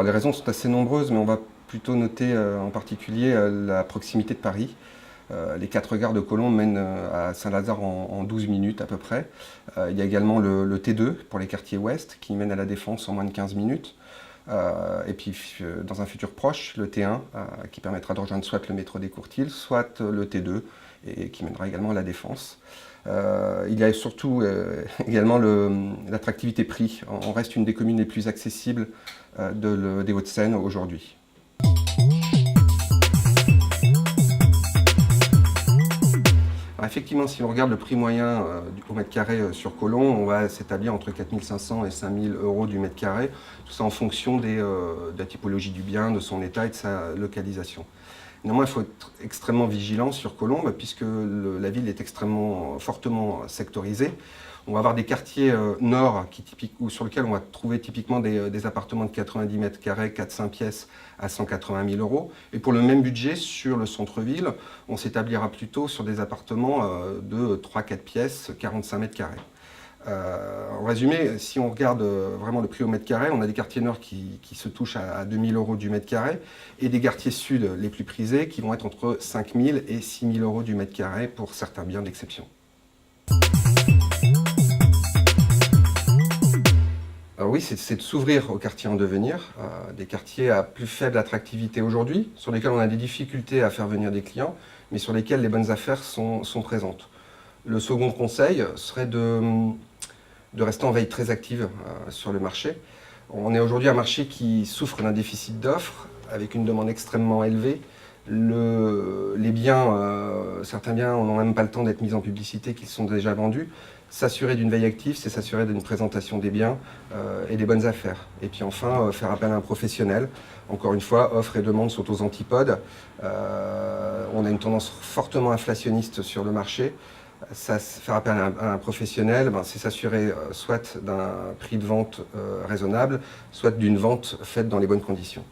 Alors les raisons sont assez nombreuses, mais on va plutôt noter en particulier la proximité de Paris. Les 4 gares de Collomb mènent à Saint-Lazare en 12 minutes à peu près. Il y a également le T2 pour les quartiers ouest qui mène à la Défense en moins de 15 minutes. Et puis dans un futur proche, le T1 qui permettra de rejoindre soit le métro des Courtils, soit le T2 et qui mènera également à la Défense. Il y a surtout également l'attractivité prix. On reste une des communes les plus accessibles des Hauts-de-Seine aujourd'hui. Alors effectivement, si on regarde le prix moyen au mètre carré sur Collomb, on va s'établir entre 4 500 et 5 000 euros du mètre carré, tout ça en fonction de la typologie du bien, de son état et de sa localisation. Néanmoins, il faut être extrêmement vigilant sur Collomb, puisque la ville est extrêmement fortement sectorisée. On va avoir des quartiers nord sur lesquels on va trouver typiquement des appartements de 90 mètres carrés, 4-5 pièces à 180 000 euros. Et pour le même budget, sur le centre-ville, on s'établira plutôt sur des appartements de 3-4 pièces, 45 mètres carrés. En résumé, si on regarde vraiment le prix au mètre carré, on a des quartiers nord qui se touchent à 2 000 euros du mètre carré et des quartiers sud les plus prisés qui vont être entre 5 000 et 6 000 euros du mètre carré pour certains biens d'exception. Alors oui, c'est de s'ouvrir aux quartiers en devenir, des quartiers à plus faible attractivité aujourd'hui, sur lesquels on a des difficultés à faire venir des clients, mais sur lesquels les bonnes affaires sont présentes. Le second conseil serait de rester en veille très active sur le marché. On est aujourd'hui un marché qui souffre d'un déficit d'offres, avec une demande extrêmement élevée. Les biens, certains biens n'ont même pas le temps d'être mis en publicité, qu'ils sont déjà vendus. S'assurer d'une veille active, c'est s'assurer d'une présentation des biens et des bonnes affaires. Et puis enfin, faire appel à un professionnel. Encore une fois, offre et demande sont aux antipodes. On a une tendance fortement inflationniste sur le marché. Faire appel à un professionnel, c'est s'assurer soit d'un prix de vente raisonnable, soit d'une vente faite dans les bonnes conditions.